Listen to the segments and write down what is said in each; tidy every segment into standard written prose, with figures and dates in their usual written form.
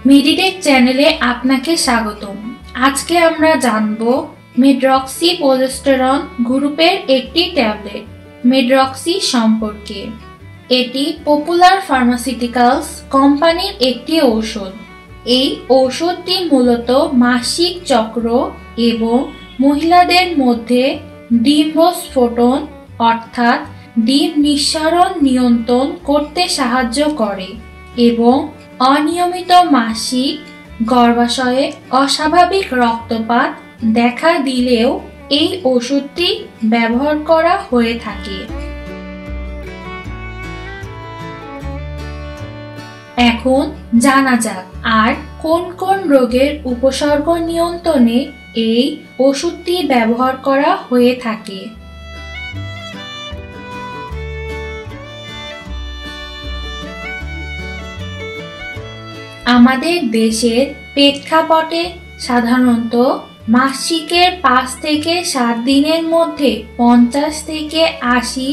Meditech চ্যানেলে আপনাকে স্বাগতম। আজকে আমরা জানব মেডরক্সিপ্রোজেস্টেরন গ্রুপের একটি ট্যাবলেট মেডরক্সি সম্পর্কে। এটি পপুলার ফার্মাসিউটিক্যালস কোম্পানির একটি ঔষধ। এই ঔষধটি মূলত মাসিক চক্র এবং মহিলাদের মধ্যে ডিম্বস্ফোটন অর্থাৎ ডিম নিঃসরণ নিয়ন্ত্রণ করতে সাহায্য করে এবং অনিয়মিত মাসিক, গর্ভাশয়ে অস্বাভাবিক রক্তপাত দেখা দিলেও এই ওষুধটি ব্যবহার করা হয়ে থাকে। এখন জানা যাক আর কোন কোন রোগের উপসর্গ নিয়ন্ত্রণে এই ওষুধটি ব্যবহার করা হয়ে থাকে। আমাদের দেশের প্রেক্ষাপটে সাধারণত মাসিকের 5 থেকে 7 দিনের মধ্যে 50 থেকে 80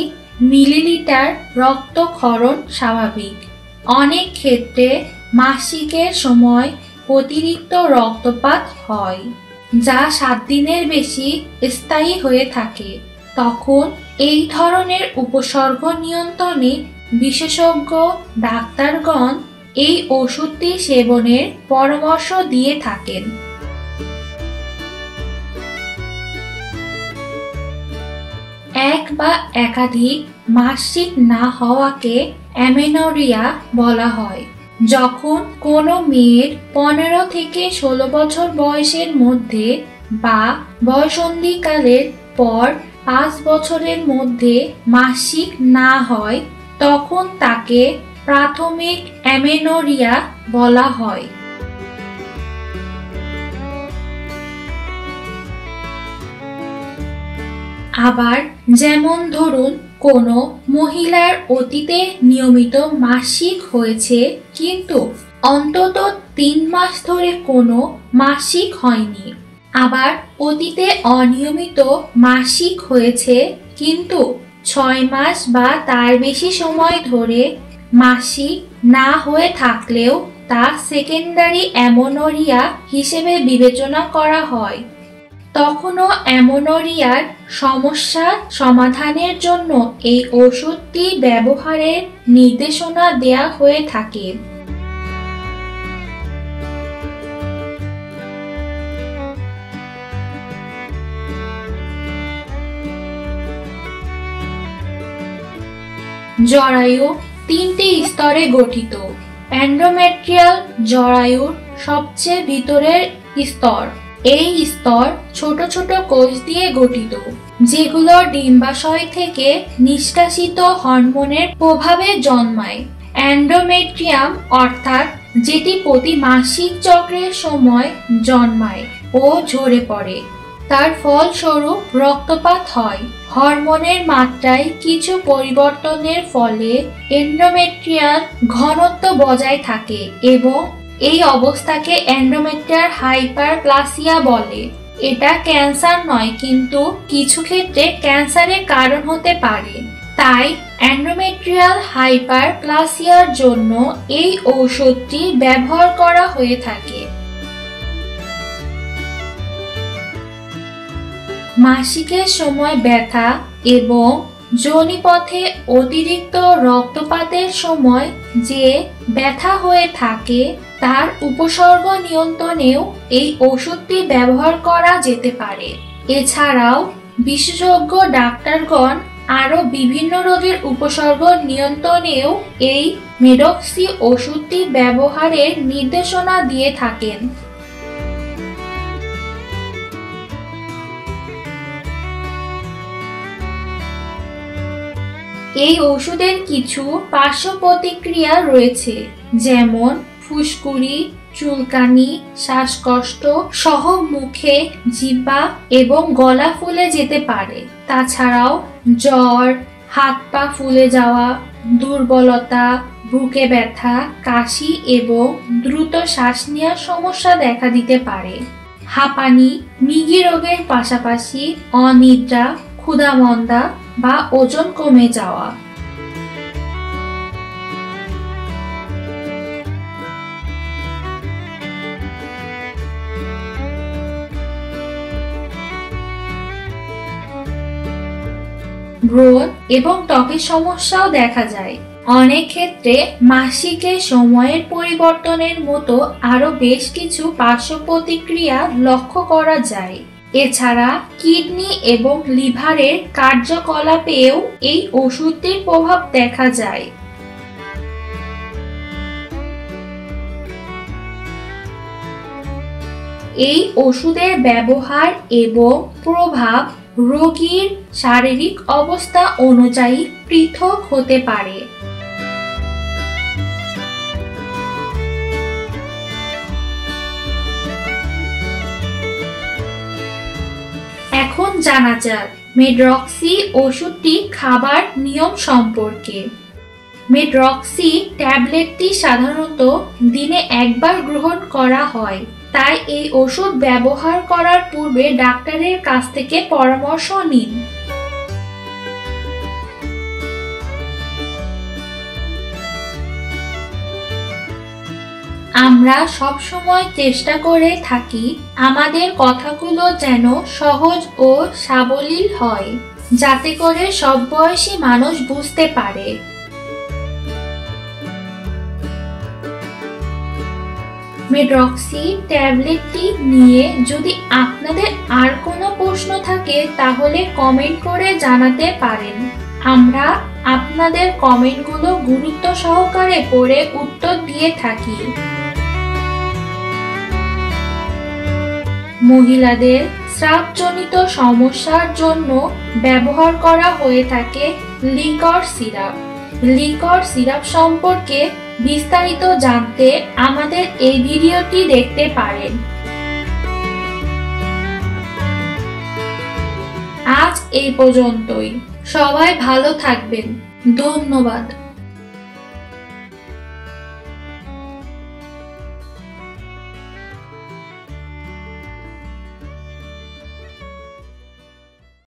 মিলিলিটার রক্তক্ষরণ স্বাভাবিক। অনেক ক্ষেত্রে মাসিকের সময় অতিরিক্ত রক্তপাত হয়, যা 7 দিনের বেশি স্থায়ী হয়ে থাকে। তখন এই ধরনের উপসর্গ নিয়ন্ত্রণে বিশেষজ্ঞ ডাক্তারগণ এই ওষুধটি সেবনের পরামর্শ দিয়ে থাকেন। এক বা একাধিক মাসিক না হওয়াকে অ্যামেনোরিয়া বলা হয়। যখন কোনো মেয়ের 15 থেকে 16 বছর বয়সের মধ্যে বা বয়ঃসন্ধিকালের পর 5 বছরের মধ্যে মাসিক না হয়, তখন তাকে প্রাথমিক অ্যামেনোরিয়া বলা হয়। আবার যেমন ধরুন, কোনো মহিলার অতীতে নিয়মিত মাসিক হয়েছে কিন্তু অন্তত 3 মাস ধরে কোনো মাসিক হয়নি। আবার অতীতে অনিয়মিত মাসিক হয়েছে কিন্তু 6 মাস বা তার বেশি সময় ধরে মাসিক না হয়ে থাকলেও তা সেকেন্ডারি অ্যামেনোরিয়া হিসেবে বিবেচনা করা হয়। তখনও অ্যামেনোরিয়ার সমস্যা সমাধানের জন্য এই ওষুধটি ব্যবহারের নির্দেশনা দেয়া হয়ে থাকে। জরায়ু 3টি স্তরে গঠিত। এন্ডোমেট্রিয়াল জরায়ুর সবচেয়ে ভিতরের স্তর। এই স্তর ছোট ছোট কোষ দিয়ে গঠিত, যেগুলো ডিম্বাশয় থেকে নিষ্কাশিত হরমোনের প্রভাবে জন্মায়। এন্ডোমেট্রিয়াম অর্থাৎ যেটি প্রতি মাসিক চক্রের সময় জন্মায় ও ঝরে পড়ে। তার ফলস্বরূপ রক্তপাত হয়। হরমোনের মাত্রায় কিছু পরিবর্তনের ফলে এন্ডোমেট্রিয়াল ঘনত্ব বজায় থাকে এবং এই অবস্থাকে এন্ডোমেট্রিয়াল হাইপারপ্লাসিয়া বলে। এটা ক্যান্সার নয়, কিন্তু কিছু ক্ষেত্রে ক্যান্সারের কারণ হতে পারে। তাই এন্ডোমেট্রিয়াল হাইপারপ্লাসিয়ার জন্য এই ঔষধটি ব্যবহার করা হয়ে থাকে। মাসিকের সময় ব্যথা এবং যোনিপথে অতিরিক্ত রক্তপাতের সময় যে ব্যথা হয়ে থাকে তার উপসর্গ নিয়ন্ত্রণেও এই ওষুধটি ব্যবহার করা যেতে পারে। এছাড়াও বিশেষজ্ঞ ডাক্তারগণ আরও বিভিন্ন রোগের উপসর্গ নিয়ন্ত্রণেও এই মেডরক্সি ওষুধটি ব্যবহারের নির্দেশনা দিয়ে থাকেন। এই ওষুধের কিছু পার্শ্ব প্রতিক্রিয়া রয়েছে, যেমন ফুসকুড়ি, চুলকানি, শ্বাসকষ্ট সহ মুখে, জিহ্বা এবং গলা ফুলে যেতে পারে। তাছাড়াও জ্বর, হাত পা ফুলে যাওয়া, দুর্বলতা, বুকে ব্যথা, কাশি এবং দ্রুত শ্বাস নেওয়ার সমস্যা দেখা দিতে পারে। হাঁপানি, মৃগী রোগের পাশাপাশি অনিদ্রা, ক্ষুধামন্দা বা ওজন কমে যাওয়া। ব্রণ এবং ত্বকের সমস্যাও দেখা যায়। অনেক ক্ষেত্রে মাসিকের সময়ের পরিবর্তনের মতো আরো বেশ কিছু পার্শ্ব প্রতিক্রিয়া লক্ষ্য করা যায়। এছাড়া কিডনি এবং লিভারের কার্যকলাপেও এই ওষুধটির প্রভাব দেখা যায়। এই ওষুধের ব্যবহার এবং প্রভাব রোগীর শারীরিক অবস্থা অনুযায়ী পৃথক হতে পারে। এখন জানা যাক মেডরক্সি ওষুধটি খাবার নিয়ম সম্পর্কে। মেডরক্সি ট্যাবলেটটি সাধারণত দিনে একবার গ্রহণ করা হয়, তাই এই ওষুধ ব্যবহার করার পূর্বে ডাক্তারের কাছ থেকে পরামর্শ নিন। আমরা সবসময় চেষ্টা করে থাকি আমাদের কথাগুলো যেন সহজ ও সাবলীল হয়, যাতে করে সব বয়সী মানুষ বুঝতে পারে। মেডরক্সি ট্যাবলেটটি নিয়ে যদি আপনাদের আর কোনো প্রশ্ন থাকে তাহলে কমেন্ট করে জানাতে পারেন। আমরা আপনাদের কমেন্টগুলো গুরুত্ব সহকারে পড়ে উত্তর দিয়ে থাকি। মহিলাদের স্রাবজনিত সমস্যার জন্য ব্যবহার করা হয়ে থাকে লিকর সিরাপ। লিকর সিরাপ সম্পর্কে বিস্তারিত জানতে আমাদের এই ভিডিওটি দেখতে পারেন। আজ এই পর্যন্তই। সবাই ভালো থাকবেন। ধন্যবাদ।